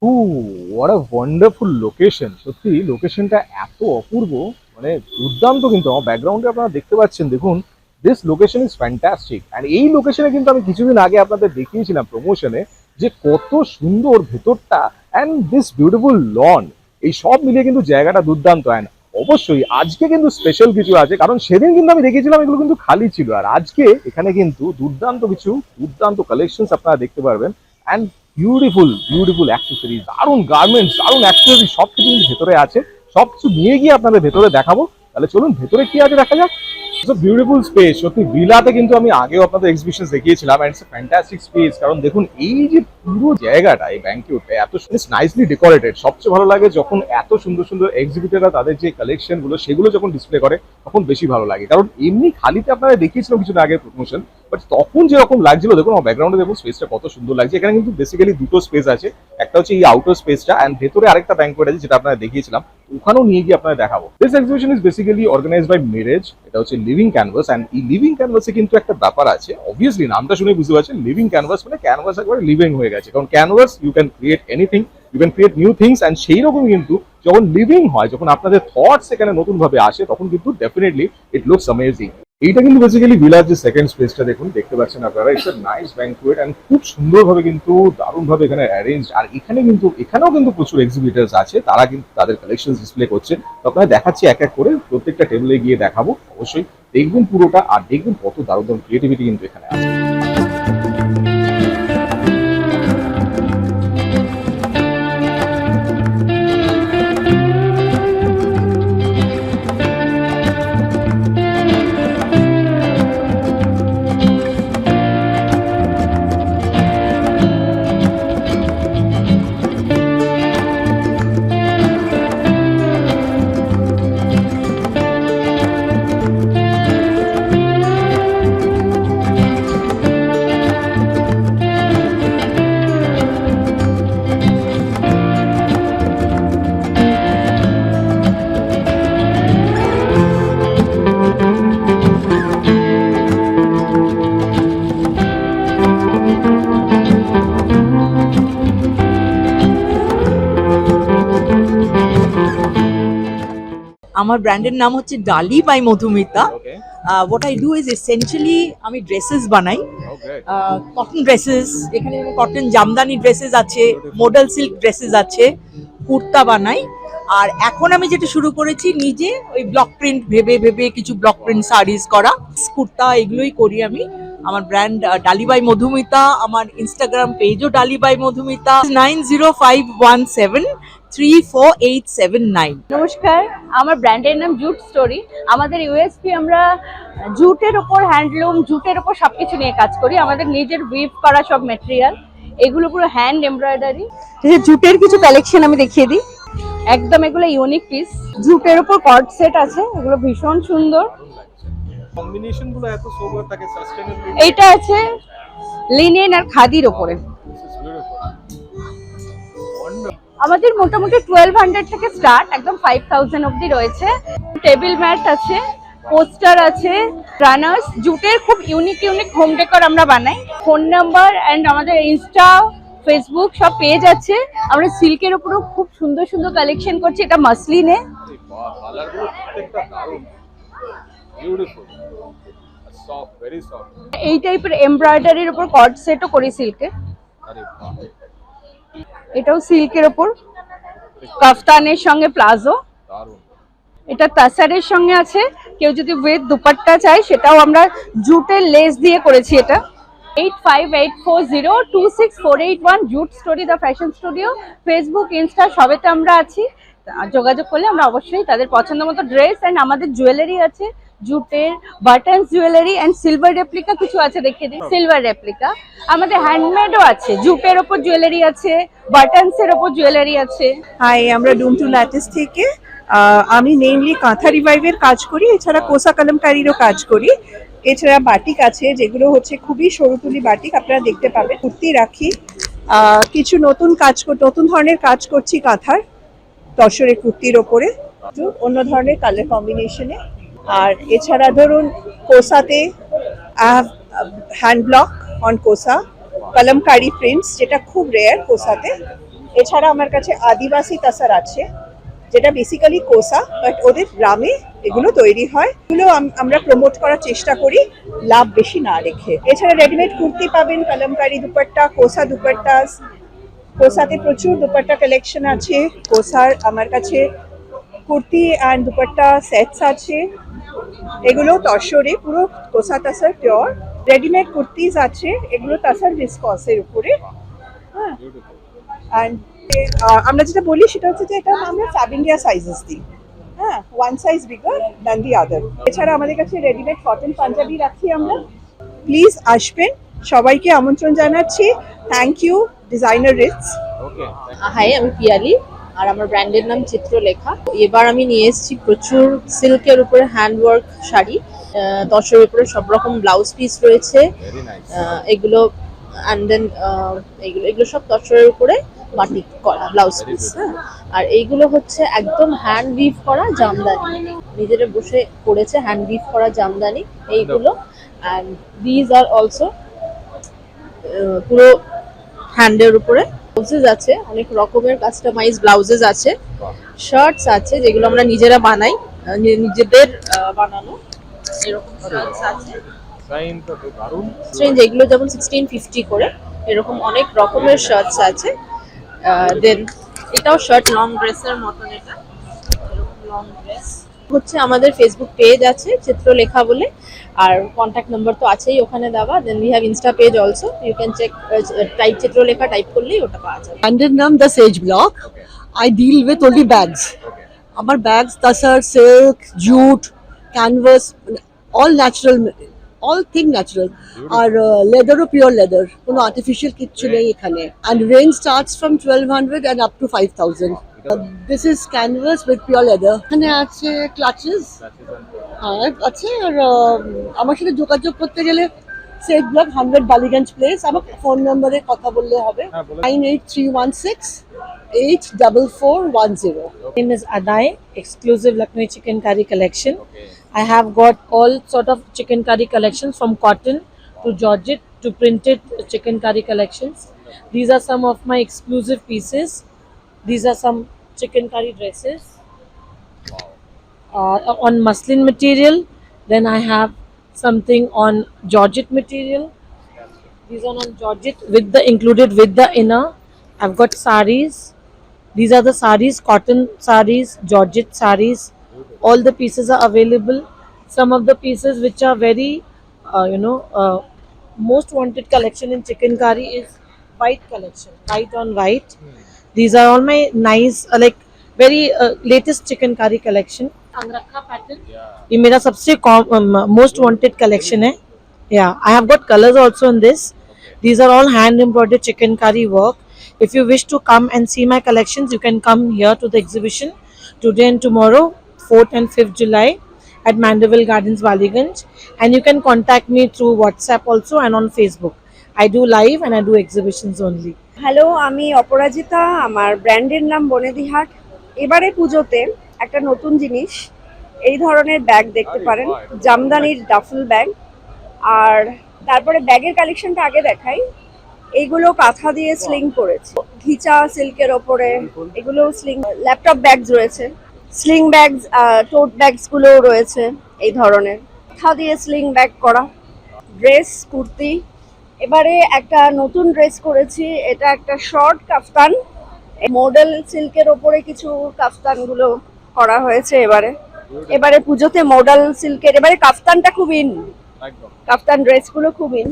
O what a wonderful location! সত্যি লোকেশনটা এত অপূর্ব, মানে দুর্দান্ত। কিন্তু আমার ব্যাকগ্রাউন্ডে আপনারা দেখতে পাচ্ছেন, দেখুন, this location is fantastic. And এই লোকেশনে কিন্তু আমি কিছুদিন আগে আপনাদের দেখিয়েছিলাম প্রমোশনে যে কত সুন্দর ভেতরটা, অ্যান্ড দিস বিউটিফুল লন। এই সব মিলিয়ে কিন্তু জায়গাটা দুর্দান্ত। অ্যান্ড অবশ্যই আজকে কিন্তু স্পেশাল কিছু আছে, কারণ সেদিন কিন্তু আমি দেখিয়েছিলাম এগুলো কিন্তু খালি ছিল, আর আজকে এখানে কিন্তু দুর্দান্ত কালেকশন আপনারা দেখতে পারবেন। অ্যান্ড বিউটিফুল বিউটিফুল অ্যাক্সেসরিজ, দারুণ গার্মেন্টস, দারুণ অ্যাক্সেসরিজ, সবকিছু কিন্তু ভেতরে আছে। সবকিছু নিয়ে গিয়ে আপনাদের ভেতরে দেখাবো। তাহলে চলুন ভেতরে কি আছে দেখা যাক। Beautiful space. সত্যি ভিলাতে কিন্তু আমি আগেও আপনাদের এক্সিবিশন দেখিয়েছিলাম, এন্ড ইটস ফ্যান্টাস্টিক স্পেস। কারণ দেখুন এই যে পুরো জায়গাটা, এই ব্যাংকুয়েটে এত নাইসলি ডেকোরেটেড। সবচেয়ে ভালো লাগে যখন এত সুন্দর সুন্দর এক্সিবিটররা তাদের যে কালেকশন গুলো সেগুলো যখন ডিসপ্লে করে, তখন বেশি ভালো লাগে। কারণ এমনি খালিতে আপনারা দেখিয়েছিলাম কিছুদিন আগে প্রমোশন, বাট তখন যেরকম লাগছিল, দেখুন আমার ব্যাকগ্রাউন্ডে দেখুন স্পেসটা কত সুন্দর লাগছে। এখানে কিন্তু বেসিক্যালি দুটো স্পেস আছে, একটা হচ্ছে এই আউটার স্পেসটা, এন্ড ভেতরে আরেকটা ব্যাংকুয়েট আছে যেটা আপনারা দেখিয়েছিলাম, ওখানেও নিয়ে গিয়ে আপনারা দেখাবো। This exhibition is basically organised by মেরেজ। এটা হচ্ছে লিভিং ক্যানভাস, এন্ড এই লিভিং ক্যানভাসে কিন্তু একটা ব্যাপার আছে। অবভিয়াসলি নামটা শুনে বুঝতে পারছেন, লিভিং ক্যানভাস মানে ক্যানভাস একবারে লিভিং হয়ে গেছে। কারণ canvas you can create anything, you can create new things, and সেই রকমই কিন্তু যখন লিভিং হয়, যখন আপনাদের থটস এখানে নতুন ভাবে আসে, তখন কিন্তু ডেফিনেটলি ইট লুকস অ্যামেজিং। এইটা কিন্তু বেসিক্যালি ভিলার যে সেকেন্ড স্পেসটা দেখুন, দেখতে পাচ্ছেন আপনারা, it's a nice banquet, and খুব সুন্দরভাবে কিন্তু দারুণভাবে এখানে অ্যারেঞ্জ। আর এখানেও কিন্তু প্রচুর এক্সিবিটার্স আছে, তারা কিন্তু তাদের কালেকশন ডিসপ্লে করছে। তো আপনারা দেখাচ্ছি এক এক করে, প্রত্যেকটা টেবিলে গিয়ে দেখাবো। অবশ্যই দেখবেন পুরোটা, আর দেখবেন কত দারুণ দারুণ ক্রিয়েটিভিটি কিন্তু এখানে আছে। আমার ব্র্যান্ডের নাম হচ্ছে Dali by Madhumita. Okay, what I do is essentially আমি ড্রেসেস বানাই, ওকে, কটন ড্রেসেস। এখানে কটন জামদানি ড্রেসেস আছে, মডেল সিল্ক ড্রেসেস আছে, কুর্তা বানাই। আর এখন আমি যেটা শুরু করেছি, নিজে ওই ব্লক প্রিন্ট ভেবে ভেবে কিছু ব্লক প্রিন্ট শাড়িজ করা, কুর্তা, এগুলোই করি আমি। আমার ব্র্যান্ড ডালি বাই মধুমিতা। আমার ইনস্টাগ্রাম পেজও ডালি বাই মধুমিতা। 9051734879। নমস্কার, আমার ব্র্যান্ডের নাম জুট স্টোরি। আমাদের ইউএসপি, আমরা জুটের ওপর, হ্যান্ডলুম, জুটের ওপর সবকিছু নিয়ে কাজ করি। আমাদের নিজের উইভ করা সব ম্যাটেরিয়াল, এগুলো পুরো হ্যান্ড এমব্রয়ডারি। জুটের কিছু কালেকশন আমি দেখিয়ে দিই। একদম এগুলো ইউনিক পিস। জুটের ওপর কর্ড সেট আছে, এগুলো ভীষণ সুন্দর। কম্বিনেশন গুলো এত সোবার থাকে, সাস্টেইনেবল। এইটা আছে লিনেন আর খাদির ওপরে। আমাদের মোটামুটি 1200 থেকে স্টার্ট, একদম 5000 অবধি রয়েছে। টেবিল ম্যাট আছে, পোস্টার আছে, রানার্স। জুটের খুব ইউনিক ইউনিক হোম ডেকর আমরা বানাই। ফোন নাম্বার অ্যান্ড আমাদের ইনস্টা, ফেসবুক সব পেজ আছে। আমরা সিল্কের উপরও খুব সুন্দর সুন্দর কালেকশন করছি। এটা মাসলিনে। কালারগুলো প্রত্যেকটা দারুণ, বিউটিফুল, সফট, ভেরি সফট। এই টাইপের এমব্রয়ডারির উপর কর্ড সেটও করি সিল্কে। আরে বাহ, এটাও সিল্কের উপর, কাফতানের সঙ্গে প্লাজো। দারুণ। এটা তাসারের সঙ্গে আছে। কেউ যদি উইথ দুপাট্টা চায়, সেটাও আমরা জুটের লেস দিয়ে করেছি। এটা 8584026481 jute story the fashion studio. Facebook, Insta সবেতে আমরা আছি। যোগাযোগ করলে আমরা অবশ্যই তাদের পছন্দ মতো ড্রেস অ্যান্ড আমাদের জুয়েলারি আছে, জুটের buttons jewellery and silver replica কিছু আছে, দেখিয়ে দিই। সিলভার রেপ্লিকা আমাদের হ্যান্ডমেডও আছে। জুটের ওপর জুয়েলারি আছে, বাটনসের ওপর জুয়েলারি আছে। হাই, আমরা ডুমটু ল্যাটিস থেকে। আমি মেইনলি কাঁথা রিভাইভের কাজ করি, এছাড়া কোসা কলমকারিরও কাজ করি। এছাড়া বাটিক আছে, যেগুলো হচ্ছে খুবই সরুতুলি বাটিক, আপনারা দেখতে পাবেন। কুর্তি রাখি, কিছু নতুন ধরনের কাজ করছি কাঁথার তসরের কুর্তির ওপরে, একটু অন্য ধরনের কালার কম্বিনেশনে। আর এছাড়া ধরুন কোসাতে hand block on kosa, kalamkari prints, যেটা খুব রেয়ার কোসাতে। এছাড়া আমার কাছে আদিবাসী তাসার আছে, যেটা বেসিক্যালি কোসা, বাট ওদের গ্রামে এগুলো তৈরি হয়। এগুলো আমরা প্রমোট করার চেষ্টা করি, লাভ বেশি না রেখে। এছাড়া রেডিমেড কুর্তি পাবেন, কলমকারি দুপাট্টা, কোসা দুপাট্টাস। কোসাতে প্রচুর দুপাট্টা কালেকশন আছে। কোসার আমার কাছে কুর্তি অ্যান্ড দুপাট্টা সেটস আছে, এগুলো তসরে পুরো কোসা তাসার পিওর। রেডিমেড কুর্তিজ আছে, এগুলো তাসার ভিসকসের উপরে। হ্যাঁ, অ্যান্ড আমরা যেটা বলি সেটা হচ্ছে যে এটা আমরা সাব ইন্ডিয়া সাইজেস দিই। হ্যাঁ, one size bigger than the other. এছাড়া আমাদের কাছে রেডিমেড কটন পাঞ্জাবি রাখি আমরা। প্লিজ আসবেন, সবাইকে আমন্ত্রণ জানাচ্ছি। থ্যাংক ইউ ডিজাইনার রিটস। ওকে, হাই, আমি পিয়ালি আর আমার ব্র্যান্ডের নাম চিত্রলেখা। এবার আমি নিয়ে এসেছি প্রচুর সিল্কের উপরে হ্যান্ডওয়ার্ক শাড়ি, তসরের উপরে সব রকম ব্লাউজ পিস রয়েছে। Very nice. এগুলো অ্যান্ড দেন এগুলো সব তসরের উপরে বাটিক করা ব্লাউজ পিস। হ্যাঁ, আর এইগুলো হচ্ছে একদম হ্যান্ড উইভ করা জামদানি, নিজেরা বসে করেছে হ্যান্ড উইভ করা জামদানি এইগুলো। অ্যান্ড দিজ আর অলসো পুরো হ্যান্ডের উপরে ব্লাউজেস আছে, অনেক রকমের কাস্টমাইজ ব্লাউজেস আছে, শার্টস আছে যেগুলো আমরা নিজেরা বানাই, নিজেদের বানানো এরকম শার্টস আছে। ডিজাইন তো দারুণ। স্ট্রেঞ্জ এগুলো যেমন 1650 করে, এরকম অনেক রকমের শার্টস আছে। দেন এটাও শার্ট, লং ড্রেসের মতন, এটা এরকম লং ড্রেস হচ্ছে। আমাদের ফেসবুক পেজ আছে চিত্রলেখা বলে, আর কন্ট্যাক্ট নাম্বার তো আছেই ওখানে দেওয়া। Then we have insta page also, you can check, type Chitralekha type করলেই ওটা পাওয়া যাবে। Branded name the Sage Block. I deal with only bags. Our bags, tassar, silk, jute, canvas, all natural, all thing natural. Our leather or pure leather, no artificial kitchen ekhane. And range starts from 1200 and up to 5000. This is canvas with pure leather. এখানে আছে clutches. হ্যাঁ আছে। আর আমার সাথে যোগাযোগ করতে গেলে সেজ block 100 Ballygunge place, আমার ফোন নম্বরে কথা বললে হবে। 9831684410। Name is Adai, exclusive Lucknow chicken curry collection. I have got all sort of chicken curry collections from cotton to georgette to printed chicken curry collections. These are some of my exclusive pieces. These are some chicken curry dresses on muslin material. Then I have something on georgette material. These are on georgette with the included with the inner. I've got saris. These are the saris, cotton saris, georgette saris. All the pieces are available. Some of the pieces which are very, most wanted collection in chicken curry is white collection, white on white. These are all my nice, like very latest chicken curry collection. Angrakha pattern. ये मेरा सबसे most wanted collection है. Yeah, I have got colors also in this. These are all hand embroidered chicken curry work. If you wish to come and see my collections, you can come here to the exhibition today and tomorrow, 4th and 5th July at Mandeville Gardens, Waliganj. And you can contact me through WhatsApp also and on Facebook. I do live and I do exhibitions only. Hello, আমি অপরাজিতা, আমার ব্র্যান্ডের নাম বনেদিহাট। এবারে পুজোতে একটা নতুন জিনিস, এই ধরনের ব্যাগ দেখতে পারেন, জামদানির ডাফল ব্যাগ। আর তারপরে ব্যাগের কালেকশনটা আগে দেখাই। এইগুলো কাঁথা দিয়ে স্লিং করেছে, ঘিচা সিল্কের ওপরে, এগুলো স্লিং। ল্যাপটপ ব্যাগস রয়েছে, স্লিং ব্যাগস, টোট ব্যাগস গুলো রয়েছে এই ধরনের কাঁথা দিয়ে স্লিং ব্যাগ করা। ড্রেস, কুর্তি। এবারে একটা নতুন ড্রেস করেছি, এটা একটা শর্ট কাফতান, মডেল সিল্কের ওপরে কিছু কাফতান গুলো করা হয়েছে। এবারে পুজোতে মডেল সিল্কের, এবারে কাফতানটা খুব ইন, কাফতান ড্রেস গুলো খুব ইন।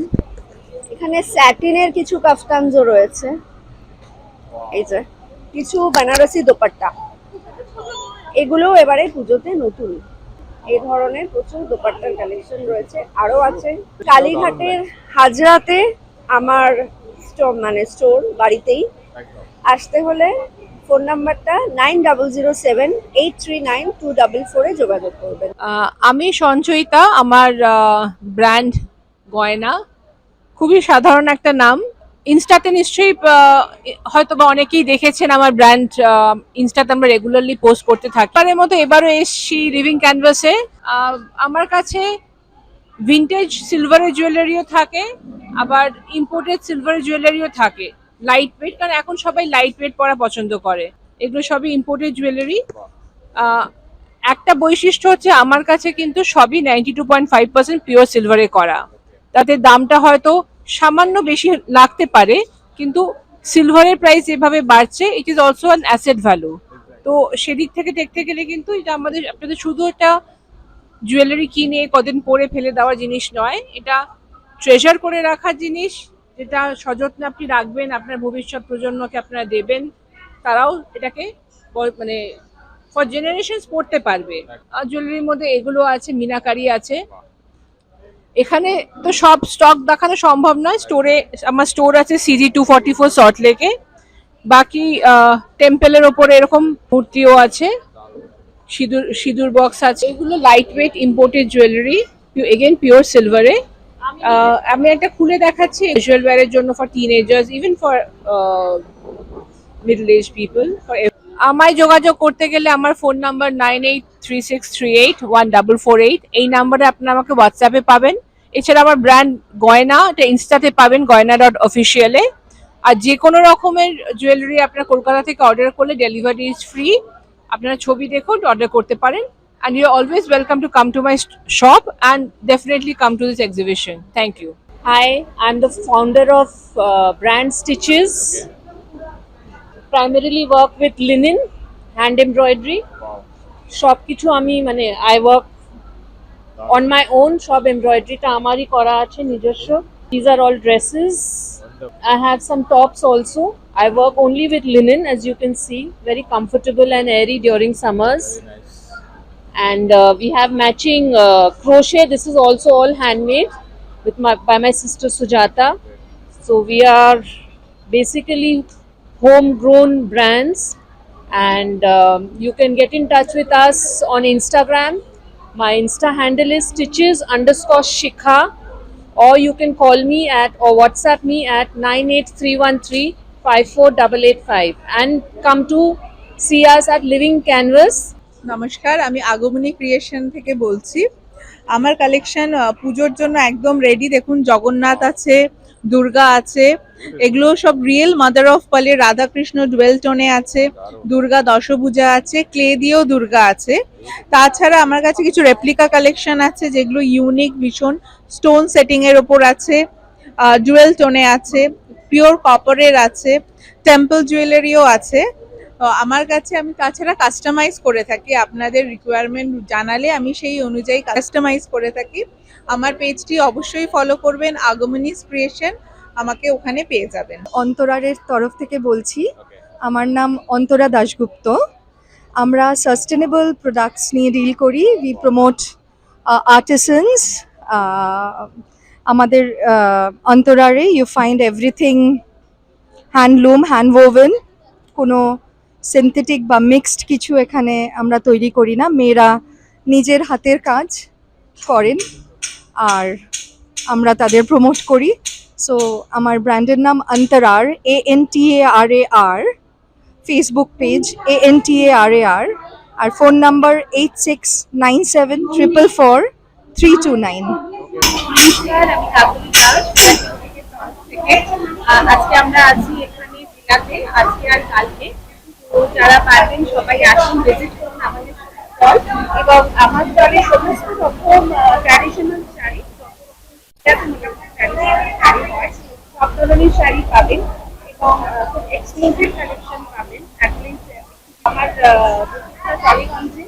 এখানে স্যাটিনের কিছু কাফতানজও রয়েছে, এই যে কিছু বেনারসি দোপাট্টা, এগুলো এবারে পুজোতে নতুন। এই ধরনের প্রচুর দোপাট্টার কালেকশন রয়েছে, আরো আছে। কালীঘাটের হাজরাতে আমার স্টোর, বাড়িতেই আসতে হলে ফোন নাম্বারটা 9007839244 এ যোগাযোগ করবেন। আমি সঞ্চয়িতা, আমার ব্র্যান্ড গয়না, খুবই সাধারণ একটা নাম। ইনস্টাতে নিশ্চয়ই হয়তো বা অনেকেই দেখেছেন আমার ব্র্যান্ড, ইনস্টাতে আমরা রেগুলারলি পোস্ট করতে থাকি। এবারের মতো এবারও এসছি লিভিং ক্যানভাসে। আমার কাছে ভিন্টেজ সিলভারের জুয়েলারিও থাকে, আবার ইম্পোর্টেড সিলভারের জুয়েলারিও থাকে। লাইট ওয়েট, কারণ এখন সবাই লাইট ওয়েট পরা পছন্দ করে। এগুলো সবই ইম্পোর্টেড জুয়েলারি। একটা বৈশিষ্ট্য হচ্ছে আমার কাছে কিন্তু সবই 92.5% পিওর সিলভারে করা। তাতে দামটা হয়তো সামান্য বেশি লাগতে পারে, কিন্তু সিলভারের প্রাইস যেভাবে বাড়ছে, it is also an asset value. তো সেদিক থেকে দেখতে গেলে কিন্তু এটা আপনাদের শুধু একটা জুয়েলারি কিনে কদিন পরে ফেলে দেওয়ার জিনিস নয়, এটা ট্রেজার করে রাখার জিনিস, যেটা সযত্নে আপনি রাখবেন, আপনার ভবিষ্যৎ প্রজন্মকে আপনারা দেবেন, তারাও এটাকে মানে ফর জেনারেশনস পড়তে পারবে। আর জুয়েলারির মধ্যে এগুলো আছে, মিনাকারি আছে। এখানে তো সব স্টক দেখানো সম্ভব নয়, স্টোরে আমার স্টোর আছে CG 244 সল্ট লেকে। বাকি টেম্পলের ওপরে এরকম মূর্তিও আছে, সিঁদুর বক্স আছে। এগুলো lightweight imported jewellery, again pure সিলভারে। আমি একটা খুলে দেখাচ্ছি, ক্যাজুয়াল ওয়্যারের জন্য, for teenagers, even for middle age people. আমায় যোগাযোগ করতে গেলে আমার ফোন নাম্বার 9836381448। এই নাম্বারে আপনারা আমাকে হোয়াটসঅ্যাপে পাবেন। এছাড়া আমার ব্র্যান্ড গয়না, এটা ইনস্টাতে পাবেন goyna.official-এ। আর যে কোনো রকমের জুয়েলারি আপনার কলকাতা থেকে অর্ডার করলে ডেলিভারি ইজ ফ্রি। আপনারা ছবি দেখুন, অর্ডার করতে পারেন। And you're always welcome to come to my shop and definitely come to this exhibition. Thank you. Hi, I'm the founder of Brand Stitches. Primarily work with linen, hand embroidery. সব কিছু আমি মানে I work on my own, সব এমব্রয়ডারিটা আমারই করা আছে নিজস্ব। These are all dresses. I have some tops also. I work only with linen, as you can see, very comfortable and airy during summers. And we have matching crochet. This is also all handmade with by my sister Sujata. So we are basically homegrown brands, and you can get in touch with us on Instagram. My Insta handle is stitches_shikha, or you can call me at or WhatsApp me at 983135485 and come to see us at Living Canvas. নমস্কার, আমি আগমনী creation থেকে বলছি। আমার collection পুজোর জন্য একদম ready. দেখুন, জগন্নাথ আছে, দুর্গা আছে, এগুলো সব রিয়েল মাদার অফ পালের রাধাকৃষ্ণ ডুয়েল টোনে আছে, দুর্গা দশভুজা আছে, ক্লে দিয়েও দুর্গা আছে। তাছাড়া আমার কাছে কিছু রেপ্লিকা কালেকশন আছে, যেগুলো ইউনিক, ভীষণ স্টোন সেটিং এর ওপর আছে, ডুয়েল টোনে আছে, পিওর কপারের আছে, টেম্পল জুয়েলারিও আছে। আমার কাছে আমি তাছাড়া কাস্টমাইজ করে থাকি, আপনাদের রিকোয়ারমেন্ট জানালে আমি সেই অনুযায়ী কাস্টমাইজ করে থাকি। আমার পেজটি অবশ্যই ফলো করবেন, আগমনীস ক্রিয়েশন, আমাকে ওখানে পেয়ে যাবেন। অন্তরারের তরফ থেকে বলছি, আমার নাম অন্তরা দাশগুপ্ত। আমরা সাস্টেনেবল প্রোডাক্টস নিয়ে ডিল করি। We promote artisans. আমাদের অন্তরারে you find everything handloom, handwoven, কোনো সিনথেটিক বা মিক্সড কিছু এখানে আমরা তৈরি করি না। মেয়েরা নিজের হাতের কাজ করেন আর আমরা তাদের প্রমোট করি। সো আমার ব্র্যান্ডের নাম অন্তরার, ANTARAR, ফেসবুক পেজ ANTARAR, আর ফোন নাম্বার 8697444329। নমস্কার, আমি কাকুলি দাস থেকে তরফ থেকে। আজকে আমরা আছি এখানে জেলাতে, আজকে আর কালকে। তো যারা পারবেন সবাই আসুন, ভিজিট করুন আমাদের স্টল। এবং আমার স্টলে সমস্ত রকম ট্র্যাডিশনাল শাড়ি, শাড়ি হয়, সব ধরনের শাড়ি পাবেন এবং খুব এক্সক্লুসিভ কালেকশন পাবেন। আমার টালিগঞ্জে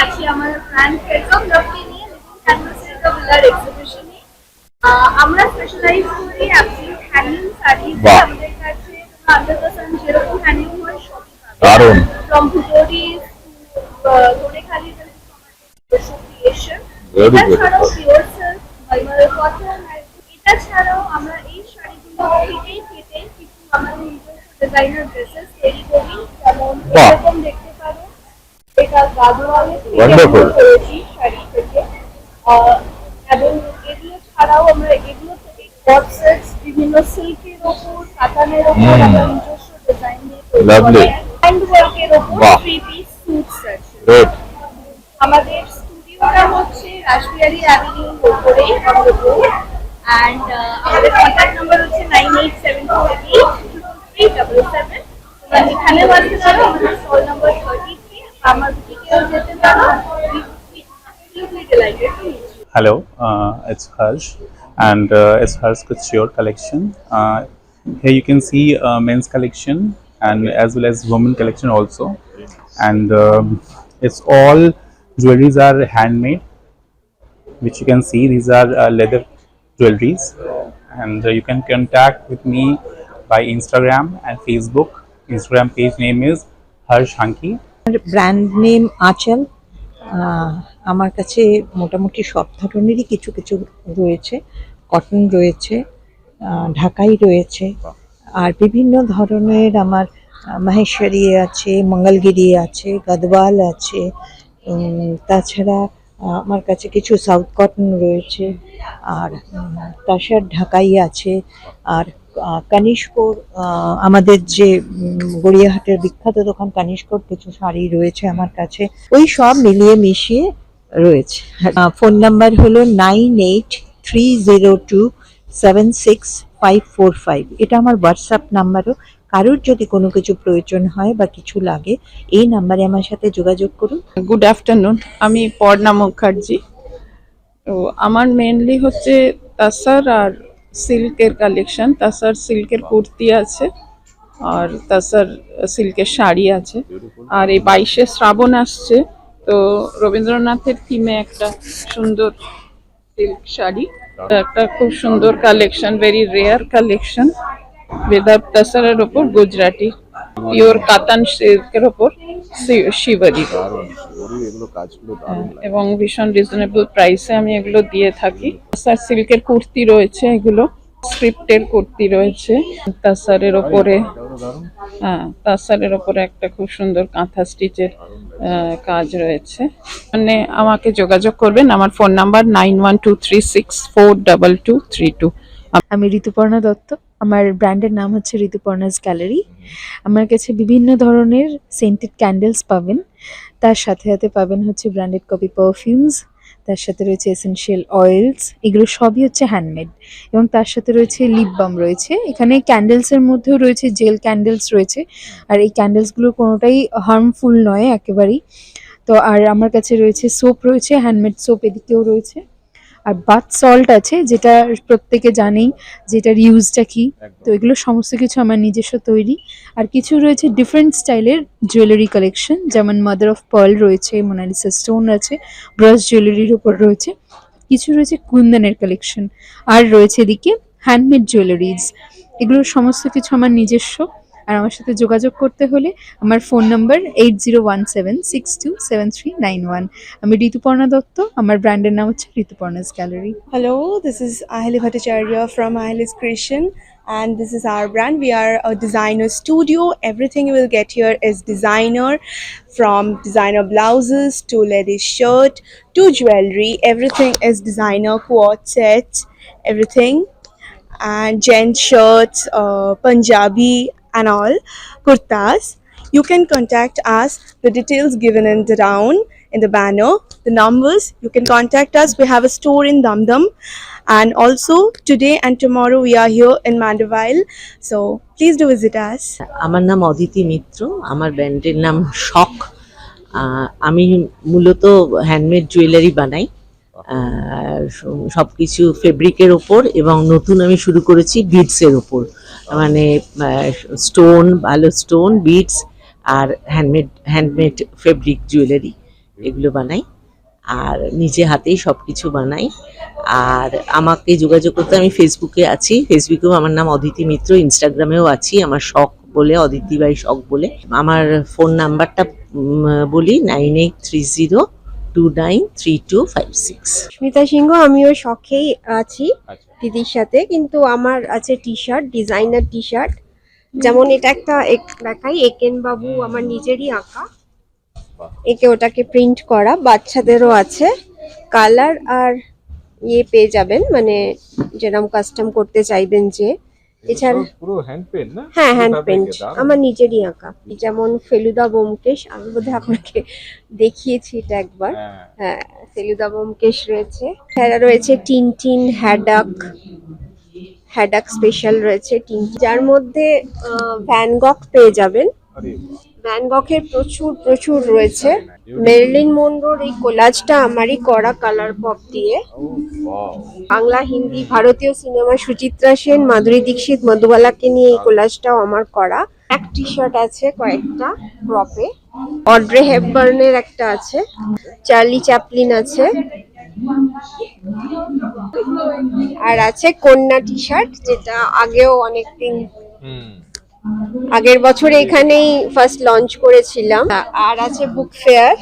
আছি আমার ব্র্যান্ড ফেসবুক ব্লগকে নিয়ে লিভিং ক্যানভাসের বিলার এক্সিবিশনে। আমরা স্পেশালাইজ করি অ্যাবসলিউট হ্যান্ডলুম শাড়িজ। আমাদের কাছে 100% যেরকম হ্যান্ডলুম হয় সবই পাবেন, ফ্রম ভুটোরিস টু ধনেখালি ক্রিয়েশন। এটা ছাড়াও পিওর সিল্ক, মলমল কটন, এটা ছাড়াও আমরা এই শাড়িগুলো কেটে কিছু আমাদের নিজস্ব ডিজাইনার ড্রেসেস তৈরি করি, যেমন এরকম দেখতে পারো। এটা গাদোয়ালে করেছি শাড়ি থেকে। এবং এগুলো ছাড়াও আমরা এগুলো থেকে কট সেটস, বিভিন্ন সিল্কের ওপর, কাতানের ওপর আমরা নিজস্ব ডিজাইন দিয়ে তৈরি করি। হ্যান্ড ওয়ার্কের ওপর 3 পিস স্যুটস আছে। আমাদের স্টুডিওটা হচ্ছে রাসবিহারী অ্যাভিনিউর ওপরেই। অ্যান্ড আমাদের কন্ট্যাক্ট নাম্বার হচ্ছে 9874837777। এখানেও আসতে পারো, আমাদের স্টল নাম্বার 33 আমার বুটিকেও যেতে পারো। Absolutely delighted to meet you. Hello, it's Harsh, and it's Harsh Couture collection. Here you can see men's collection and as well as women collection also, and it's all jewelries are handmade, which you can see these are leather jewelries, and you can contact with me by Instagram and Facebook. Instagram page name is Harsh Hanki. Brand name আঁচল। আমার কাছে মোটামুটি সব ধরনেরই কিছু কিছু রয়েছে, cotton রয়েছে, ঢাকাই রয়েছে, আর বিভিন্ন ধরনের আমার মাহেশ্বরী আছে, মঙ্গলগিরি আছে, গদওয়াল আছে, তাছাড়া আমার কাছে কিছু সাউথ কটন রয়েছে, আর তাছাড়া ঢাকাই আছে, আর কানিষ্কর আমাদের যে গড়িয়াহাটের বিখ্যাত দোকান কানিষ্কর কিছু শাড়ি রয়েছে আমার কাছে, ওই সব মিলিয়ে মিশিয়ে রয়েছে। ফোন নাম্বার হলো 9830276545। এটা আমার হোয়াটসঅ্যাপ নাম্বারও। কারোর যদি কোনো কিছু প্রয়োজন হয় বা কিছু লাগে এই নাম্বারে আমার সাথে যোগাযোগ করুন। গুড আফটারনুন, আমি পর্ণা মুখার্জি। তো আমার মেনলি হচ্ছে তাসার আর সিল্কের কালেকশন। তাসার সিল্কের কুর্তি আছে আর তাসার সিল্কের শাড়ি আছে। আর এই 22শে শ্রাবণ আসছে, তো রবীন্দ্রনাথের থিমে একটা সুন্দর সিল্ক শাড়ি, একটা খুব সুন্দর collection, very rare collection, without তাসারের ওপর গুজরাটি পিওর কাতান সিল্কের ওপর শিবরি, এবং ভীষণ রিজনেবল প্রাইসে আমি এগুলো দিয়ে থাকি। তাসার সিল্কের কুর্তি রয়েছে, এগুলো স্ক্রিপ্টের কুর্তি রয়েছে তাসারের ওপরে। হ্যাঁ, তাসারের ওপরে একটা খুব সুন্দর কাঁথা স্টিচের কাজ রয়েছে। মানে আমাকে যোগাযোগ করবেন, আমার ফোন নাম্বার 9123642232। আমি ঋতুপর্ণা দত্ত। আমার ব্র্যান্ডের নাম হচ্ছে ঋতুপর্ণাস গ্যালারি। আমার কাছে বিভিন্ন ধরনের সেন্টেড ক্যান্ডেলস পাবেন, তার সাথে সাথে পাবেন হচ্ছে ব্র্যান্ডেড কপি পারফিউমস, তার সাথে রয়েছে এসেনশিয়াল অয়েলস, এগুলো সবই হচ্ছে হ্যান্ডমেড, এবং তার সাথে রয়েছে লিপ বাম রয়েছে। এখানে ক্যান্ডেলসের মধ্যেও রয়েছে জেল ক্যান্ডেলস রয়েছে, আর এই ক্যান্ডেলসগুলো কোনোটাই হার্মফুল নয় একেবারেই। তো আর আমার কাছে রয়েছে সোপ, রয়েছে হ্যান্ডমেড সোপ, এদিকেও রয়েছে। আর বাথ সল্ট আছে, যেটা প্রত্যেকে জানেই যেটার ইউজটা কি। তো এগুলো সমস্ত কিছু আমার নিজস্ব তৈরি। আর কিছু রয়েছে ডিফারেন্ট স্টাইলের জুয়েলারি কালেকশন, যেমন মাদার অফ পার্ল রয়েছে, মোনালিসা স্টোন আছে, ব্রাশ জুয়েলারির উপর রয়েছে, কিছু রয়েছে কুন্দনের কালেকশন, আর রয়েছে এদিকে হ্যান্ডমেড জুয়েলারিজ। এগুলো সমস্ত কিছু আমার নিজস্ব। আর আমার সাথে যোগাযোগ করতে হলে আমার ফোন নাম্বার 8017627391। আমি ঋতুপর্ণা দত্ত, আমার ব্র্যান্ডের নাম হচ্ছে ঋতুপর্ণাস gallery. Hello, this is Ahili Bhattacharya from Ahili's Creation, and this is our brand. We are a designer studio. Everything you will get here is designer, from designer blouses to ladies shirt to jewelry. Everything is designer, quad sets, everything, and gent shirts, Punjabi and all, kurtas. You can contact us. The details given in the down in the banner, the numbers. You can contact us. We have a store in Damdam, and also today and tomorrow we are here in Mandeville. So please do visit us. আমার নাম অদিতি মিত্র, আমার ব্র্যান্ডের নাম শখ। আমি মূলত handmade jewellery বানাই, সব কিছু ফেব্রিকের ওপর, এবং নতুন আমি শুরু করেছি বিডসের ওপর, মানে স্টোন, ভালো স্টোন, বিডস আর হ্যান্ডমেড ফেব্রিক জুয়েলারি এগুলো বানাই, আর নিজে হাতেই সব কিছু বানাই। আর আমাকে যোগাযোগ করতে, আমি ফেসবুকে আছি, ফেসবুকেও আমার নাম অদিতি মিত্র, ইনস্টাগ্রামেও আছি আমার শখ বলে, অদিতি বাই শখ বলে। আমার ফোন নাম্বারটা বলি 9830293256। স্মিতা সিংহ, আমিও শখেই আছি দিদির সাথে, কিন্তু আমার আছে T shirt, designer T shirt, যেমন এটা একটা দেখাই, একেন বাবু আমার নিজেরই আঁকা, একে ওটাকে প্রিন্ট করা, বাচ্চাদেরও আছে, কালার আর পেয়ে যাবেন, মানে যেরকম কাস্টম করতে চাইবেন যে এছাড়া পুরো হ্যান্ড পেন না? হ্যাঁ পুরো হ্যান্ড fabric পেন্ট এ, দারুণ। আমার নিজেরই আঁকা, যেমন ফেলুদা ব্যোমকেশ, আমি বোধহয় আপনাকে দেখিয়েছি এটা একবার। হ্যাঁ। হ্যাঁ, ফেলুদা ব্যোমকেশ রয়েছে, এছাড়া রয়েছে টিনটিন, হ্যাডাক স্পেশাল রয়েছে টিনটিন, যার মধ্যে ভ্যান গক পেয়ে যাবেন। আরে ভ্যান গকের প্রচুর রয়েছে। মেরিলিন মনরোর এই কোলাজটা আমারই করা কালার পপ দিয়ে। ওয়াও, বাংলা, হিন্দি, ভারতীয় সিনেমা, সুচিত্রা সেন, মাধুরী দীক্ষিত, মধুবালাকে নিয়ে এই কোলাজটাও আমার করা। এক টি শার্ট আছে কয়েকটা ক্রপে, অড্রে হেপবার্নের একটা আছে, চার্লি চ্যাপলিন আছে, আর আছে কন্যা টি শার্ট, যেটা আগেও অনেকদিন আগের বছর এখানেই ফার্স্ট লঞ্চ করেছিলাম। আর আছে book fair,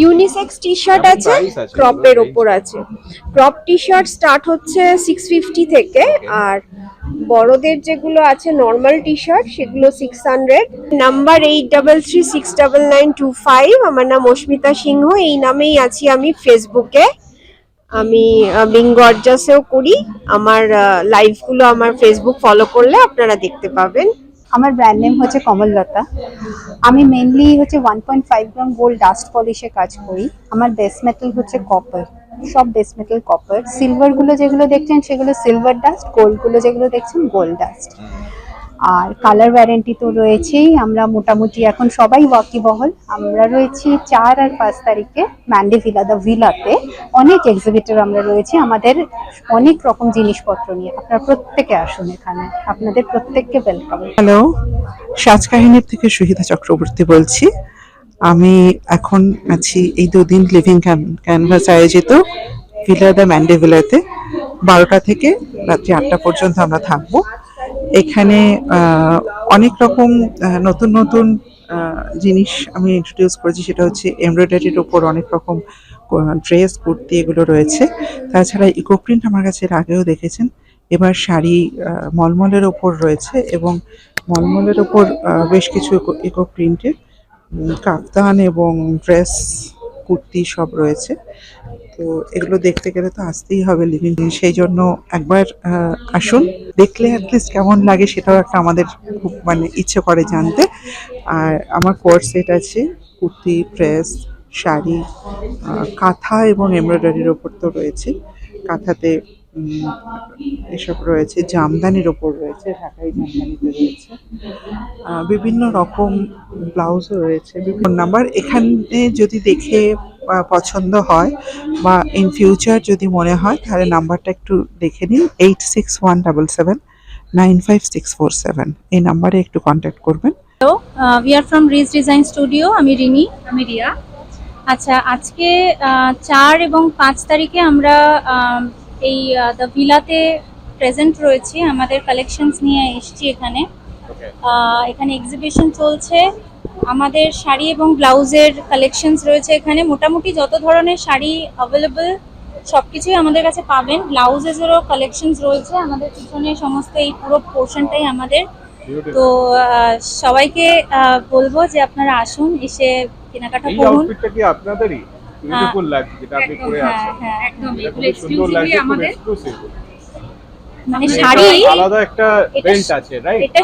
unisex T shirt কেমন আছে, price আছে ক্রপের এগুলোর ওপর আছে। ক্রপ টি শার্ট স্টার্ট হচ্ছে 650 থেকে, আর বড়দের যেগুলো আছে নর্মাল টি শার্ট সেগুলো 600। নাম্বার 83369925। আমার নাম অস্মিতা সিংহ, এই নামেই আছি আমি ফেসবুকে। আমি বিং গর্জাসেও করি। আমার লাইভগুলো আমার ফেসবুক ফলো করলে আপনারা দেখতে পাবেন। আমার ব্র্যান্ড নেম হচ্ছে কমললতা। আমি মেনলি হচ্ছে 1.5 গ্রাম গোল্ড ডাস্ট পলিশে কাজ করি। আমার বেস মেটাল হচ্ছে কপার, সব বেস মেটাল কপার। সিলভারগুলো যেগুলো দেখছেন সেগুলো সিলভার ডাস্ট, গোল্ডগুলো যেগুলো দেখছেন গোল্ড ডাস্ট। আর কালার ওয়ারেন্টি তো রয়েছেই। আমরা মোটামুটি এখন সবাই ওয়াকিবহল। আমরা রয়েছি 4 আর 5 তারিখে ম্যান্ডে ভিলা, দ্য ভিলাতে। অনেক এক্সিবিটর আমরা রয়েছি আমাদের অনেক রকম জিনিসপত্র নিয়ে। আপনারা প্রত্যেকে আসুন এখানে, আপনাদের প্রত্যেককে ওয়েলকাম। হ্যালো, সাজকাহিনীর থেকে সুহিতা চক্রবর্তী বলছি। আমি এখন আছি এই দুদিন লিভিং ক্যানভাস আয়োজিত ভিলা দ্য ম্যান্ডে ভিলাতে। 12টা থেকে রাত্রি 8টা পর্যন্ত আমরা থাকবো এখানে। অনেক রকম নতুন জিনিস আমি ইন্ট্রোডিউস করেছি, সেটা হচ্ছে এমব্রয়ডারির ওপর অনেক রকম ড্রেস, কুর্তি এগুলো রয়েছে। তাছাড়া ইকো প্রিন্ট আমার কাছে এর আগেও দেখেছেন। এবার শাড়ি মলমলের ওপর রয়েছে, এবং মলমলের ওপর বেশ কিছু ইকো প্রিন্টের কাফতান এবং ড্রেস, কুর্তি সব রয়েছে। তো এগুলো দেখতে গেলে তো আসতেই হবে লিভিং, সেই জন্য একবার আসুন, দেখলে অ্যাটলিস্ট কেমন লাগে সেটাও একটা আমাদের খুব ইচ্ছে করে জানতে। আর আমার কোর্স সেট আছে, কুর্তি, ড্রেস, শাড়ি, কাঁথা এবং এমব্রয়ডারির ওপর তো রয়েছে। কাঁথাতে এসব রয়েছে, জামদানির ওপর রয়েছে, ঢাকাই জামদানিতে রয়েছে, বিভিন্ন রকম ব্লাউজও রয়েছে। বিভিন্ন নাম্বার এখানে যদি দেখে পছন্দ হয় বা ইন ফিউচার যদি মনে হয়, তাহলে নাম্বারটা একটু দেখে নিন, 8617779567। এই নাম্বারে একটু কন্ট্যাক্ট করবেন। Hello, we are from Riz design studio. আমি রিনি। আমি রিয়া। আচ্ছা, আজকে 4 এবং 5 তারিখে আমরা এই দ্য ভিলাতে প্রেজেন্ট রয়েছি। আমাদের কালেকশনস নিয়ে এসেছি এখানে। এখানে এক্সিবিশন চলছে। আমাদের শাড়ি এবং ব্লাউজের কালেকশনস রয়েছে এখানে। মোটামুটি যত ধরনের শাড়ি অ্যাভেলেবল সব কিছুই আমাদের কাছে পাবেন। ব্লাউজেসেরও কালেকশনস রয়েছে। আমাদের পিছনে সমস্ত এই পুরো পোর্শনটাই আমাদের। তো সবাইকে বলবো যে আপনারা আসুন, এসে কেনাকাটা এই করুন। আউটফিটটা কি আপনাদেরই? বিউটিফুল লাগছে যেটা আপনি পরে আছেন। হ্যাঁ, একদম এটা এগুলো খুব সুন্দর এক্সক্লুসিভলি লাগছে, খুব আমাদের। এক্সক্লুসিভ। মানে শাড়ি, আলাদা একটা বেল্ট আছে, রাইট? এটা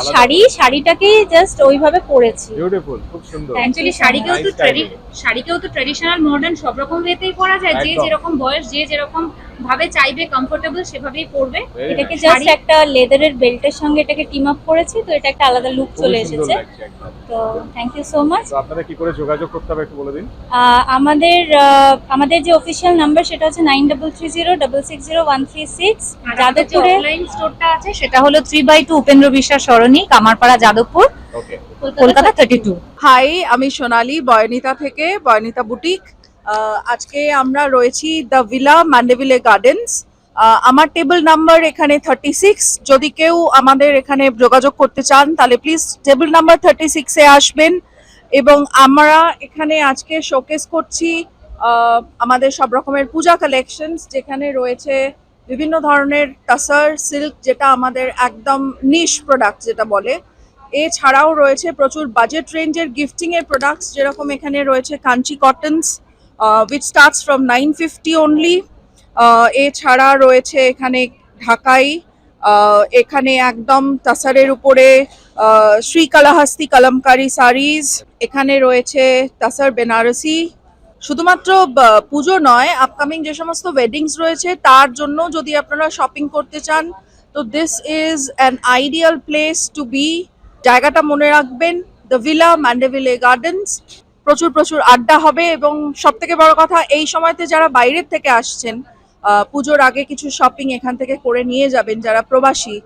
শাড়িটাকেই জাস্ট ওইভাবে পরেছি। বিউটিফুল, খুব সুন্দর। অ্যাকচুয়ালি শাড়িকেও তো ট্র্যাডিশনাল, মডার্ন সব রকম ওয়েতেই পরা যায়। যে একদম। যেরকম বয়স, যে যেরকম ভাবে চাইবে, কমফোর্টেবল সেভাবেই পরবে। Very এটাকে nice. জাস্ট একটা লেদারের বেল্টের সঙ্গে এটাকে টিম আপ করেছি, তো এটা একটা আলাদা লুক খুবই চলে সুন্দর এসেছে। লাগছে একদম। তো থ্যাংক ইউ সো মাচ। তো আপনাদের কি করে যোগাযোগ করতে হবে একটু বলে দিন। আমাদের যে অফিসিয়াল নাম্বার সেটা হচ্ছে 9330660136। যাদবপুরে অনলাইন স্টোরটা আছে, সেটা হলো 3/2 উপেন্দ্র বিশ্বাস সরণি, কামারপাড়া, যাদবপুর, কলকাতা 32। হাই, আমি সোনালী, বয়নিতা থেকে, বয়নিতা বুটিক। আজকে আমরা রয়েছি দ্য ভিলা ম্যান্ডেভিলে গার্ডেন্স। আমার টেবিল নাম্বার এখানে 36। যদি কেউ আমাদের এখানে যোগাযোগ করতে চান তাহলে প্লিজ টেবিল নাম্বার 36-এ আসবেন। এবং আমরা এখানে আজকে শোকেস করছি আমাদের সব রকমের পূজা কালেকশনস, যেখানে রয়েছে বিভিন্ন ধরনের টাসার সিল্ক, যেটা আমাদের একদম নিশ প্রোডাক্ট যেটা বলে। এছাড়াও রয়েছে প্রচুর বাজেট রেঞ্জের গিফটিং এর প্রোডাক্টস, যেরকম এখানে রয়েছে Kanchi cottons which starts from 950 only. এছাড়া রয়েছে এখানে ঢাকাই এখানে একদম তাসারের উপরে শ্রীকালাহস্তি কলমকারী শাড়িজ, এখানে রয়েছে তাসার বেনারসি। শুধুমাত্র পুজো নয়, আপকামিং যে সমস্ত ওয়েডিংস রয়েছে তার জন্য যদি আপনারা শপিং করতে চান তো this is an ideal place to be. জায়গাটা মনে রাখবেন, দ্য ভিলা, ম্যান্ডেভিলে গার্ডেন্স। প্রচুর প্রচুর আড্ডা হবে এবং সব থেকে বড় কথা, এই সময়তে যারা বাইরের থেকে আসছেন পুজোর আগে কিছু শপিং এখান থেকে করে নিয়ে যাবেন। যারা প্রবাসী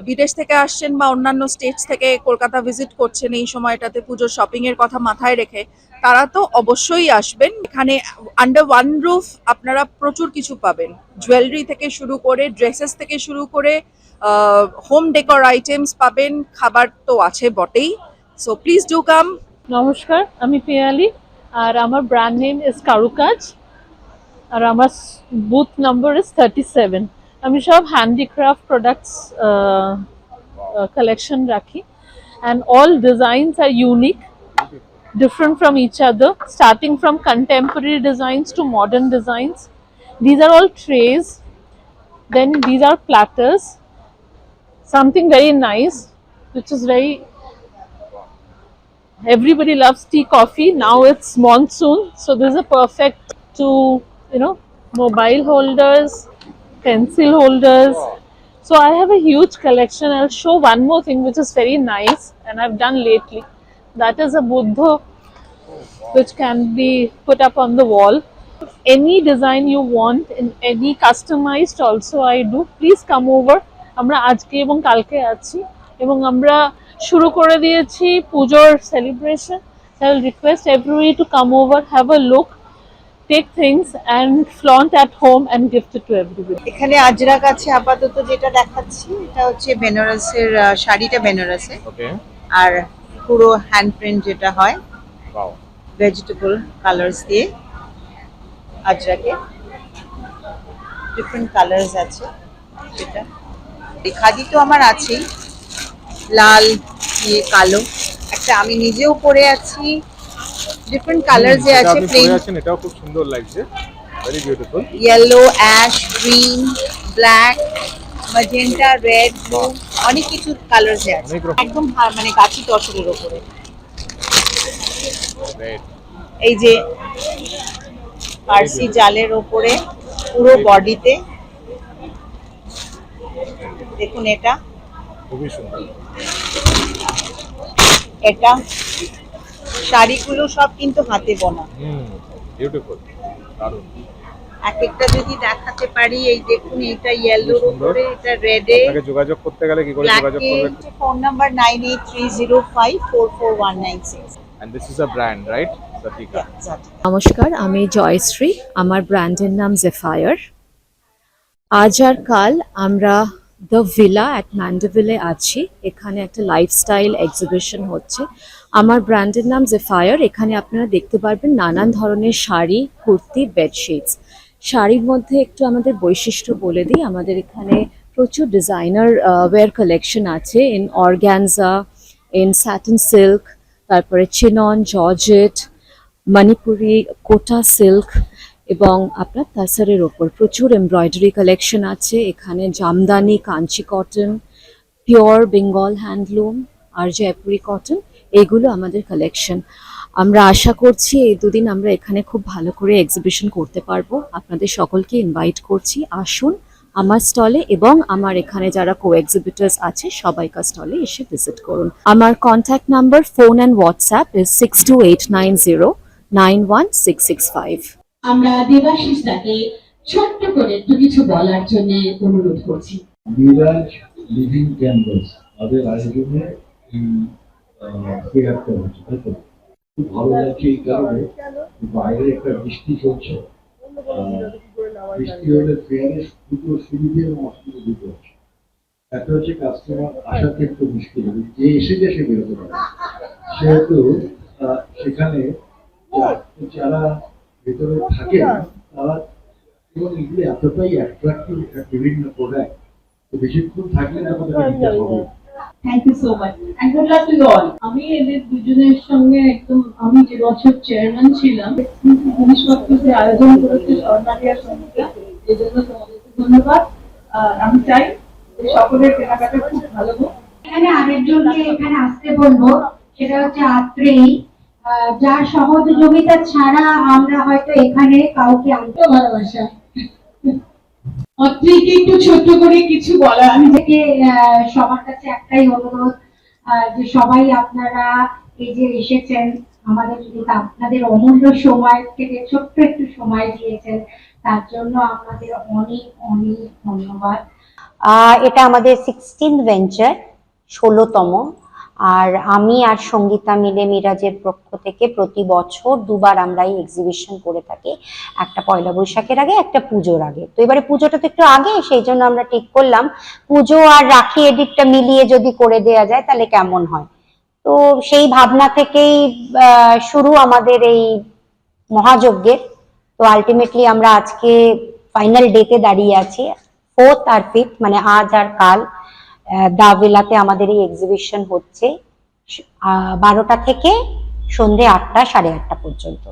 বিদেশ থেকে আসছেন বা অন্যান্য স্টেটস থেকে কলকাতা ভিজিট করছেন এই সময়টাতে পুজোর শপিং এর কথা মাথায় রেখে, তারা তো অবশ্যই আসবেন। এখানে আন্ডার ওয়ান রুফ আপনারা প্রচুর কিছু পাবেন, জুয়েলারি থেকে শুরু করে, ড্রেসেস থেকে শুরু করে হোম ডেকোর আইটেমস পাবেন, খাবার তো আছে বটেই। So please do come. নমস্কার, আমি পিয়ালি আর আমার ব্র্যান্ড নেম ইজ কারুকাজ আর আমার বুথ নাম্বার ইজ 37। আমি সব হ্যান্ডিক্রাফট প্রোডাক্টস কালেকশন রাখি and all designs are unique, different from each other, starting from contemporary designs to modern designs. These are all trays, then these are platters, something very nice which is very, everybody loves tea coffee. Now it's monsoon, so this is a perfect to, you know, mobile holders, pencil holders. So I have a huge collection. I'll show one more thing which is very nice and I've done lately. That is a Buddha which can be put up on the wall. Any design you want, in any customized also I do. Please come over. আমরা আজকে এবং কালকে আছি এবং আমরা শুরু করে দিয়েছি পুজোর celebration. I will request everybody to come over, have a look, take things and flaunt at home and gift it to everybody. এখানে আজরাক আছে আপাতত, যেটা দেখাচ্ছি এটা হচ্ছে বেনারসের শাড়িটা বেনারসে, ওকে, আর পুরো হ্যান্ড প্রিন্ট যেটা হয় ওয়াও, ভেজিটেবল কালার্স দিয়ে আজরাকে ডিফারেন্ট কালার্স আছে। যেটা এই খাদি তো আমার আছেই, লাল দিয়ে কালো, একটা আমি নিজেও পরে আছি, ডিফারেন্ট কালার্স এ আছে, প্লেন, এটাও খুব সুন্দর লাগছে, very beautiful, yellow, ash, green, black, magenta, red, blue, অনেক কিছু কালার্স এ আছে, একদম মানে গাছি তসরের উপরে। এই যে পার্সি জালের উপরে পুরো বডিতে দেখুন, এটা খুবই সুন্দর। এটা শাড়িগুলো সব কিন্তু হাতে বোনা, বিউটিফুল, দারুণ। এক একটা যদি দেখাতে পারি, এই দেখুন এটা ইয়েলোর উপরে, এটা রেডে। আপনাকে যোগাযোগ করতে গেলে কি করে যোগাযোগ করবেন? Phone number 9830544196 and this is a brand, right? Satika. নমস্কার, আমি জয়শ্রী, আমার ব্র্যান্ডের নাম জেফায়ার। আজ আর কাল আমরা দ্য ভিলা অ্যাট ম্যান্ডেভিলে আছি। এখানে একটা লাইফস্টাইল এক্সিবিশন হচ্ছে। আমার ব্র্যান্ডের নাম জেফায়ার। এখানে আপনারা দেখতে পারবেন নানান ধরনের শাড়ি, কুর্তি, বেডশিটস। শাড়ির মধ্যে একটু আমাদের বৈশিষ্ট্য বলে দিই, আমাদের এখানে প্রচুর ডিজাইনার ওয়্যার কালেকশন আছে, in organza, in satin silk, তারপরে chiffon, georgette, Manipuri, Kota silk এবং আপনার তাসারের ওপর প্রচুর এমব্রয়ডারি কালেকশন আছে। এখানে jamdani, Kanchi cotton, pure Bengal handloom আর জয়পুরি কটন, এগুলো আমাদের কালেকশন। আমরা আশা করছি এই দুদিন আমরা এখানে খুব ভালো করে এক্সিবিশন করতে পারবো। আপনাদের সকলকে ইনভাইট করছি, আসুন আমার স্টলে এবং আমার এখানে যারা কো এক্সিবিটার্স আছে সবাইকার স্টলে এসে ভিজিট করুন। আমার contact number, phone and WhatsApp is 6289091665। আমরা দেবাশিস দাকে ছোট্ট করে একটু কিছু বলার জন্য অনুরোধ করছি। মিরাজ লিভিং ক্যানভাস আমাদের আয়োজনে এই ফেয়ারটা হচ্ছে, তাই তো খুব ভালো লাগছে এই কারণে বাইরে একটা বৃষ্টি চলছে, বৃষ্টি হলে ফেয়ারে দুটো সুবিধে এবং অসুবিধা দুটো আছে। একটা হচ্ছে কাস্টমার আসাতে একটু মুশকিল হবে, যে এসে সে বেরোতে পারে, সেহেতু সেখানে যারা ভেতরে থাকে তারা এবং এগুলো এতটাই অ্যাট্রাক্টিভ বিভিন্ন প্রোডাক্ট, তো বেশিক্ষণ থাকলে না আমাদের হবে। Thank you so much and good luck to you all. আমি এদের দুজনের সঙ্গে একদম, আমি যে বছর চেয়ারম্যান ছিলাম, জিনিসপত্র যে আয়োজন করেছে স্বর্ণালিয়া সংস্থা, এই জন্য তোমাদেরকে ধন্যবাদ। আমি চাই সকলের কেনাকাটা খুব ভালো হোক। এখানে আরেকজনকে এখানে আসতে বলবো, সেটা হচ্ছে আত্রেয়ী, যার সহযোগিতা ছাড়া আমরা হয়তো এখানে কাউকে আনতে ভালোবাসা। অত্রিকে একটু ছোট্ট করে কিছু বলা। আমি থেকে সবার কাছে একটাই অনুরোধ, যে সবাই আপনারা এই যে এসেছেন, আমাদের আপনাদের অমূল্য সময় থেকে ছোট্ট একটু সময় দিয়েছেন, তার জন্য আপনাদের অনেক অনেক ধন্যবাদ। এটা আমাদের 16th ভেঞ্চার, 16তম। আর আমি আর সঙ্গীতা মিলে মিরাজের পক্ষ থেকে প্রতি বছর দুবার আমরা এই এক্সিবিশন করে থাকি, একটা পয়লা বৈশাখের আগে, একটা পুজোর আগে। তো এবারে পুজোটা তো একটু আগে, সেই জন্য আমরা ঠিক করলাম পুজো আর রাখি এডিটটা মিলিয়ে যদি করে দেয়া যায় তাহলে কেমন হয়। তো সেই ভাবনা থেকেই শুরু আমাদের এই মহাযজ্ঞের। তো আলটিমেটলি আমরা আজকে ফাইনাল ডেতে দাঁড়িয়ে আছি, 4th আর 5th, মানে আজ আর কাল দা ভিলাতে আমাদের এই এক্সিবিশন হচ্ছে 12টা থেকে সন্ধে 8টা, 8:30 পর্যন্ত।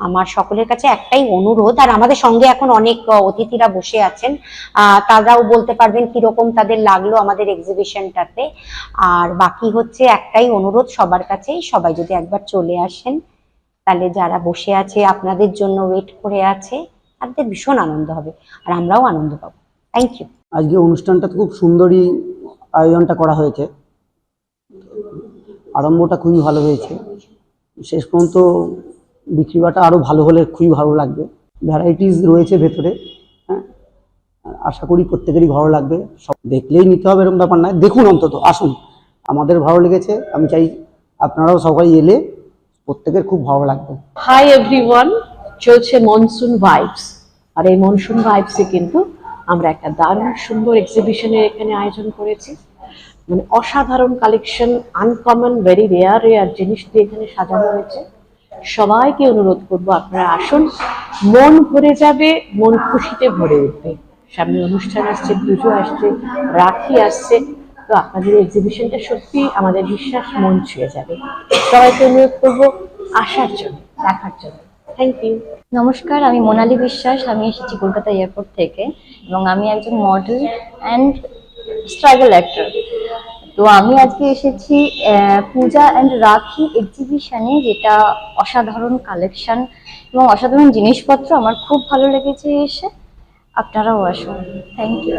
আমার সকলের কাছে একটাই অনুরোধ, আর আমাদের সঙ্গে এখন অনেক অতিথিরা বসে আছেন, তারাও বলতে পারবেন কিরকম তাদের লাগলো আমাদের এক্সিবিশনটাতে। আর বাকি হচ্ছে একটাই অনুরোধ সবার কাছে, সবাই যদি একবার চলে আসেন তাহলে যারা বসে আছে আপনাদের জন্য ওয়েট করে আছে, তাদের ভীষণ আনন্দ হবে আর আমরাও আনন্দ পাবো। Thank you. আজকে অনুষ্ঠানটা খুব সুন্দরই আয়োজনটা করা হয়েছে, আরম্ভটা খুবই ভালো হয়েছে, শেষ পর্যন্ত বিক্রিবাটা আরও ভালো হলে খুবই ভালো লাগবে। ভ্যারাইটিস রয়েছে ভেতরে, হ্যাঁ, আশা করি প্রত্যেকেরই ভালো লাগবে। সব দেখলেই নিতে হবে এরকম ব্যাপার নয়, দেখুন, অন্তত আসুন, আমাদের ভালো লেগেছে, আমি চাই আপনারাও সবাই এলে প্রত্যেকের খুব ভালো লাগবে। হাই এভরিওয়ান, চলছে মনসুন ভাইবস, আর এই মনসুন ভাইবসে কিন্তু আমরা একটা দারুণ সুন্দর এক্সিবিশনের এখানে আয়োজন করেছি। মানে অসাধারণ collection, uncommon, very rare rare জিনিস দিয়ে এখানে সাজানো হয়েছে। সবাইকে অনুরোধ করবো আপনারা আসুন, মন ভরে যাবে, মন খুশিতে ভরে উঠবে। সামনে অনুষ্ঠান আসছে, পুজো আসছে, রাখি আসছে, তো আপনাদের এক্সিবিশনটা সত্যি আমাদের বিশ্বাস মন ছুঁয়ে যাবে। সবাইকে অনুরোধ করবো আসার জন্য, দেখার জন্য। Thank you. নমস্কার, আমি মোনালি বিশ্বাস, আমি এসেছি কলকাতা এয়ারপোর্ট থেকে, এবং আমি একজন মডেল অ্যান্ড স্ট্রাগল অ্যাক্টর। তো আমি আজকে এসেছি পূজা অ্যান্ড রাখি এক্সিবিশনে, যেটা অসাধারণ কালেকশন এবং অসাধারণ জিনিসপত্র। আমার খুব ভালো লেগেছে এসে, আপনারাও আসুন। Thank you.